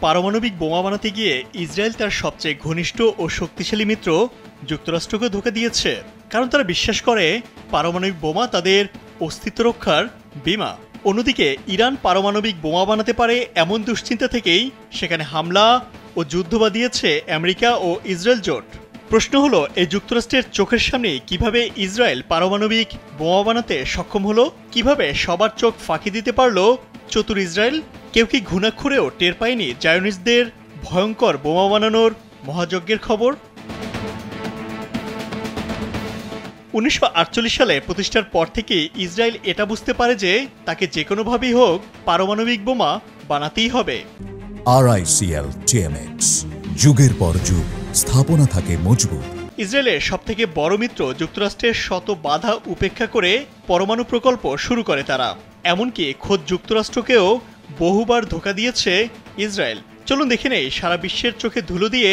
পারমাণবিক বোমা বানাতে গিয়ে ইসরায়েল তার সবচেয়ে ঘনিষ্ঠ ও শক্তিশালী মিত্র যুক্তরাষ্ট্রকে ধোঁকা দিয়েছে, কারণ তারা বিশ্বাস করে পারমাণবিক বোমা তাদের অস্তিত্ব রক্ষার বীমা। অন্যদিকে ইরান পারমাণবিক বোমা বানাতে পারে এমন দুশ্চিন্তা থেকেই সেখানে হামলা ও যুদ্ধ বাঁধিয়েছে আমেরিকা ও ইসরায়েল জোট। প্রশ্ন হলো, এই যুক্তরাষ্ট্রের চোখের সামনে কিভাবে ইসরায়েল পারমাণবিক বোমা বানাতে সক্ষম হলো? কিভাবে সবার চোখ ফাঁকি দিতে পারলো চতুর ইসরায়েল? কেউ কি ঘুণাক্ষরেও টের পায়নি জায়নিস্টদের ভয়ঙ্কর বোমা বানানোর মহাযজ্ঞের খবর? 1948 সালে প্রতিষ্ঠার পর থেকে ইসরায়েল এটা বুঝতে পারে যে তাকে যে কোনোভাবেই হোক পারমাণবিক বোমা বানাতেই হবে। RICL TMX, যুগের পর যুগ স্থাপনা থাকে মজবুত। ইসরায়েলের সবথেকে বড় মিত্র যুক্তরাষ্ট্রের শত বাধা উপেক্ষা করে পরমাণু প্রকল্প শুরু করে তারা। এমনকি খোদ যুক্তরাষ্ট্রকেও বহুবার ধোঁকা দিয়েছে ইসরায়েল। চলুন দেখে নেই সারা বিশ্বের চোখে ধুলো দিয়ে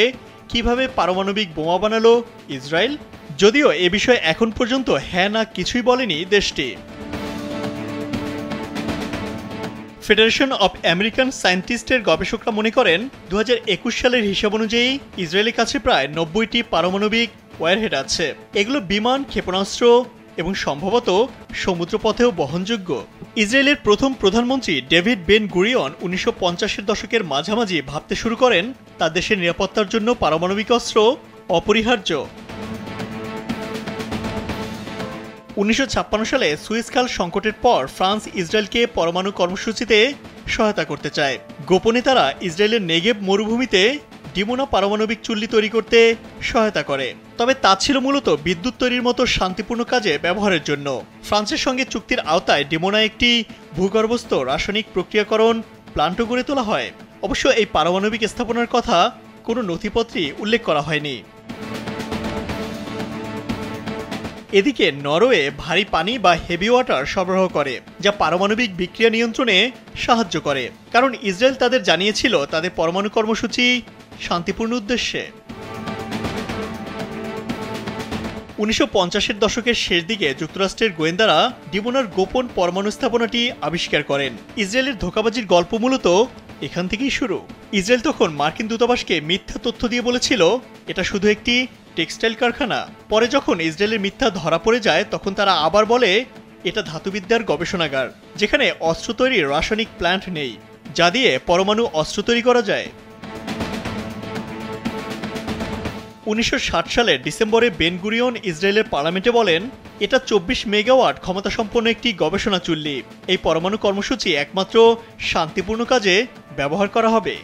কিভাবে পারমাণবিক বোমা বানালো ইসরায়েল। যদিও এ বিষয়ে এখন পর্যন্ত হ্যাঁ না কিছুই বলেনি দেশটি। ফেডারেশন অব আমেরিকান সায়েন্টিস্টের গবেষকরা মনে করেন 2021 সালের হিসাব অনুযায়ী ইসরায়েলের কাছে প্রায় 90টি পারমাণবিক ওয়ারহেড আছে। এগুলো বিমান, ক্ষেপণাস্ত্র এবং সম্ভবত সমুদ্রপথেও বহনযোগ্য। ইসরায়েলের প্রথম প্রধানমন্ত্রী ডেভিড বেন গুরিয়ন 1950-এর দশকের মাঝামাঝি ভাবতে শুরু করেন তার দেশের নিরাপত্তার জন্য পারমাণবিক অস্ত্র অপরিহার্য। 1956 সালে সুয়েজ খাল সংকটের পর ফ্রান্স ইসরায়েলকে পরমাণু কর্মসূচিতে সহায়তা করতে চায়। গোপনে তারা ইসরায়েলের নেগেব মরুভূমিতে ডিমোনা পারমাণবিক চুল্লি তৈরি করতে সহায়তা করে, তবে তা ছিল মূলত বিদ্যুৎ তৈরির মতো শান্তিপূর্ণ কাজে ব্যবহারের জন্য। ফ্রান্সের সঙ্গে চুক্তির আওতায় ডিমোনা একটি ভূগর্ভস্থ রাসায়নিক প্রক্রিয়াকরণ প্লান্টও গড়ে তোলা হয়। অবশ্য এই পারমাণবিক স্থাপনার কথা কোনো নথিপত্রেই উল্লেখ করা হয়নি। এদিকে নরওয়ে ভারী পানি বা হেভি ওয়াটার সরবরাহ করে, যা পারমাণবিক বিক্রিয়া নিয়ন্ত্রণে সাহায্য করে, কারণ ইসরায়েল তাদের জানিয়েছিল তাদের পরমাণু কর্মসূচি শান্তিপূর্ণ উদ্দেশ্যে। 1950-এর দশকের শেষ দিকে যুক্তরাষ্ট্রের গোয়েন্দারা ডিমোনার গোপন পরমাণু স্থাপনাটি আবিষ্কার করেন। ইসরায়েলের ধোঁকাবাজির গল্প মূলত এখান থেকেই শুরু। ইসরায়েল তখন মার্কিন দূতাবাসকে মিথ্যা তথ্য দিয়ে বলেছিল এটা শুধু একটি টেক্সটাইল কারখানা। পরে যখন ইসরায়েলের মিথ্যা ধরা পড়ে যায় তখন তারা আবার বলে এটা ধাতুবিদ্যার গবেষণাগার, যেখানে অস্ত্র তৈরির রাসায়নিক প্ল্যান্ট নেই, যা দিয়ে পরমাণু অস্ত্র তৈরি করা যায়। 1960 সালের ডিসেম্বরে বেন গুরিয়ন ইসরায়েলের পার্লামেন্টে বলেন এটা 24 মেগাওয়াট ক্ষমতাসম্পন্ন একটি গবেষণা চুল্লি। এই পরমাণু কর্মসূচি একমাত্র শান্তিপূর্ণ কাজে ব্যবহার করা হবে।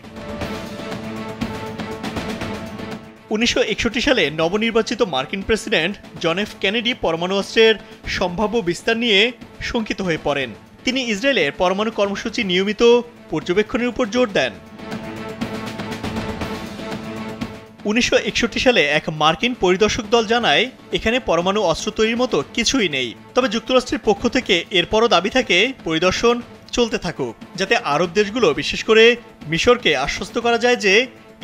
1961 সালে নবনির্বাচিত মার্কিন প্রেসিডেন্ট জন এফ কেনেডি পরমাণু অস্ত্রের সম্ভাব্য বিস্তার নিয়ে শঙ্কিত হয়ে পড়েন। তিনি ইসরায়েলের পরমাণু কর্মসূচি নিয়মিত পর্যবেক্ষণের উপর জোর দেন। 1961 সালে এক মার্কিন পরিদর্শক দল জানায় এখানে পরমাণু অস্ত্র তৈরির মতো কিছুই নেই, তবে যুক্তরাষ্ট্রের পক্ষ থেকে এরপরও দাবি থাকে পরিদর্শন চলতে থাকুক, যাতে আরব দেশগুলো বিশেষ করে মিশরকে আশ্বস্ত করা যায় যে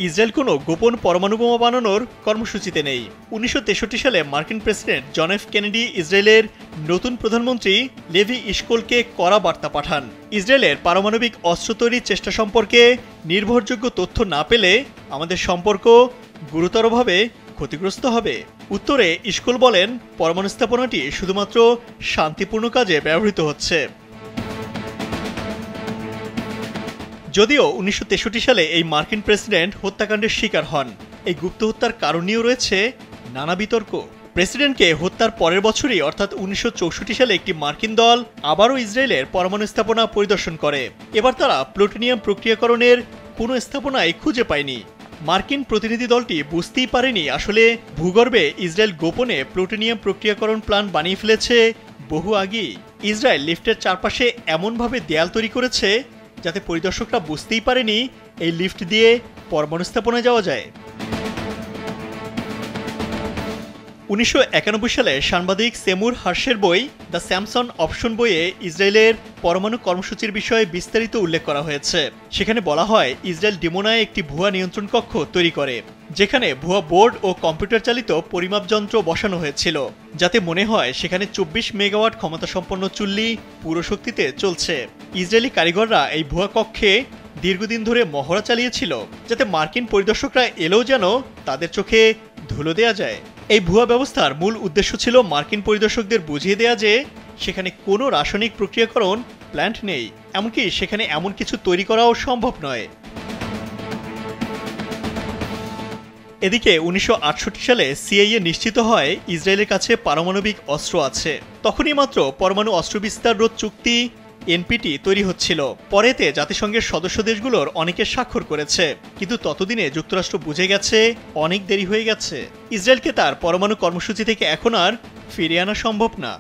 ইসরায়েল কোনো গোপন পরমাণু বোমা বানানোর কর্মসূচিতে নেই। 1963 সালে মার্কিন প্রেসিডেন্ট জন এফ কেনেডি ইসরায়েলের নতুন প্রধানমন্ত্রী লেভি ইশকোলকে কড়া বার্তা পাঠান। ইসরায়েলের পারমাণবিক অস্ত্র তৈরির চেষ্টা সম্পর্কে নির্ভরযোগ্য তথ্য না পেলে আমাদের সম্পর্ক গুরুতরভাবে ক্ষতিগ্রস্ত হবে। উত্তরে ইশকোল বলেন পরমাণু স্থাপনাটি শুধুমাত্র শান্তিপূর্ণ কাজে ব্যবহৃত হচ্ছে। যদিও 1963 সালে এই মার্কিন প্রেসিডেন্ট হত্যাকাণ্ডের শিকার হন, এই গুপ্ত হত্যার কারণ নিয়েও রয়েছে নানা বিতর্ক। প্রেসিডেন্টকে হত্যার পরের বছরই অর্থাৎ 1964 সালে একটি মার্কিন দল আবারও ইসরায়েলের পরমাণু স্থাপনা পরিদর্শন করে। এবার তারা প্লুটোনিয়াম প্রক্রিয়াকরণের কোনো স্থাপনাই খুঁজে পায়নি। মার্কিন প্রতিনিধি দলটি বুঝতেই পারেনি আসলে ভূগর্ভে ইসরায়েল গোপনে প্লুটোনিয়াম প্রক্রিয়াকরণ প্ল্যান্ট বানিয়ে ফেলেছে বহু আগেই। ইসরায়েল লিফটের চারপাশে এমনভাবে দেয়াল তৈরি করেছে যাতে পরিদর্শকরা বুঝতেই পারেনি এই লিফট দিয়ে পরমাণু স্থাপনায় যাওয়া যায়। 1991 সালে সাংবাদিক সেমুর হার্শের বই দ্য স্যামসন অপশন বইয়ে ইসরায়েলের পরমাণু কর্মসূচির বিষয়ে বিস্তারিত উল্লেখ করা হয়েছে। সেখানে বলা হয় ইসরায়েল ডিমোনায় একটি ভুয়া নিয়ন্ত্রণ কক্ষ তৈরি করে, যেখানে ভুয়া বোর্ড ও কম্পিউটার চালিত পরিমাপ যন্ত্র বসানো হয়েছিল, যাতে মনে হয় সেখানে 24 মেগাওয়াট ক্ষমতাসম্পন্ন চুল্লি পুরো শক্তিতে চলছে। ইসরায়েলি কারিগররা এই ভুয়া কক্ষে দীর্ঘদিন ধরে মহড়া চালিয়েছিল, যাতে মার্কিন পরিদর্শকরা এলেও যেন তাদের চোখে ধুলো দেয়া যায়। এই ভুয়া ব্যবস্থার মূল উদ্দেশ্য ছিল মার্কিন পরিদর্শকদের বুঝিয়ে দেয়া যে সেখানে কোনো রাসায়নিক প্রক্রিয়াকরণ প্ল্যান্ট নেই, এমনকি সেখানে এমন কিছু তৈরি করাও সম্ভব নয়। এদিকে 1968 সালে সিআইএ নিশ্চিত হয় ইসরায়েলের কাছে পারমাণবিক অস্ত্র আছে। তখনই মাত্র পরমাণু অস্ত্র বিস্তার রোধ চুক্তি এনপিটি তৈরি হচ্ছিল। পরেতে জাতিসংঘের সদস্য দেশগুলোর অনেকে স্বাক্ষর করেছে, কিন্তু ততদিনে যুক্তরাষ্ট্র বুঝে গেছে অনেক দেরি হয়ে গেছে। ইসরায়েলকে তার পরমাণু কর্মসূচি থেকে এখন আর ফিরিয়ে আনা সম্ভব না।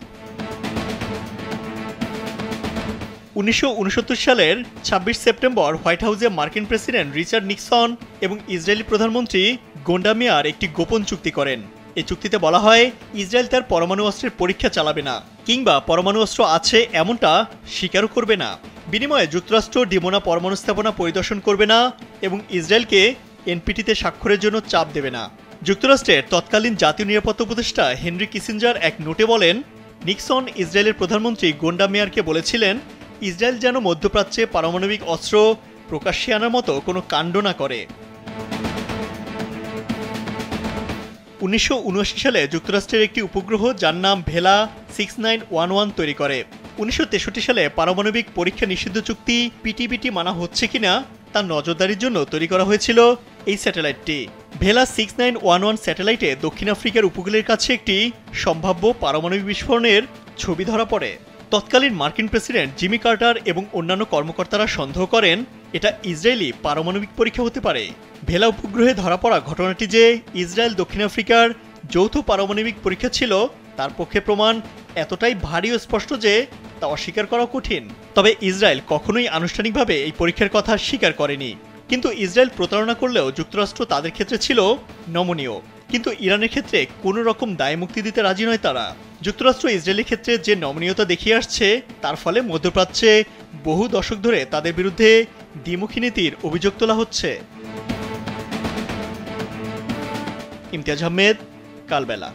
1969 সালের 26 সেপ্টেম্বর হোয়াইট হাউসে মার্কিন প্রেসিডেন্ট রিচার্ড নিক্সন এবং ইসরায়েলি প্রধানমন্ত্রী গোন্ডা মেয়ার একটি গোপন চুক্তি করেন। এই চুক্তিতে বলা হয় ইসরায়েল তার পরমাণু অস্ত্রের পরীক্ষা চালাবে না, কিংবা পরমাণু অস্ত্র আছে এমনটা স্বীকারও করবে না। বিনিময়ে যুক্তরাষ্ট্র ডিমোনা পরমাণু স্থাপনা পরিদর্শন করবে না এবং ইসরায়েলকে এনপিটিতে স্বাক্ষরের জন্য চাপ দেবে না। যুক্তরাষ্ট্রের তৎকালীন জাতীয় নিরাপত্তা উপদেষ্টা হেনরি কিসিঞ্জার এক নোটে বলেন, নিক্সন ইসরায়েলের প্রধানমন্ত্রী গোন্ডা মেয়ারকে বলেছিলেন ইসরায়েল যেন মধ্যপ্রাচ্যে পারমাণবিক অস্ত্র প্রকাশ্যে আনার মতো কোনো কাণ্ড না করে। 1979 সালে যুক্তরাষ্ট্রের একটি উপগ্রহ যার নাম ভেলা 6911 তৈরি করে। 1963 সালে পারমাণবিক পরীক্ষা নিষিদ্ধ চুক্তি পিটিবিটি মানা হচ্ছে কিনা তার নজরদারির জন্য তৈরি করা হয়েছিল এই স্যাটেলাইটটি। ভেলা 6911 স্যাটেলাইটে দক্ষিণ আফ্রিকার উপকূলের কাছে একটি সম্ভাব্য পারমাণবিক বিস্ফোরণের ছবি ধরা পড়ে। তৎকালীন মার্কিন প্রেসিডেন্ট জিমি কার্টার এবং অন্যান্য কর্মকর্তারা সন্দেহ করেন এটা ইসরায়েলি পারমাণবিক পরীক্ষা হতে পারে। ভেলা উপগ্রহে ধরা পড়া ঘটনাটি যে ইসরায়েল দক্ষিণ আফ্রিকার যৌথ পারমাণবিক পরীক্ষা ছিল তার পক্ষে প্রমাণ এতটাই ভারী ও স্পষ্ট যে তা অস্বীকার করা কঠিন। তবে ইসরায়েল কখনোই আনুষ্ঠানিকভাবে এই পরীক্ষার কথা স্বীকার করেনি। কিন্তু ইসরায়েল প্রতারণা করলেও যুক্তরাষ্ট্র তাদের ক্ষেত্রে ছিল নমনীয়, কিন্তু ইরানের ক্ষেত্রে কোনো রকম দায় মুক্তি দিতে রাজি নয় তারা। যুক্তরাষ্ট্র ইসরায়েলের ক্ষেত্রে যে নমনীয়তা দেখিয়ে আসছে তার ফলে মধ্যপ্রাচ্যে বহু দশক ধরে তাদের বিরুদ্ধে দ্বিমুখী নীতির অভিযোগ তোলা হচ্ছে। ইমতিয়াজ আহমেদ, কালবেলা।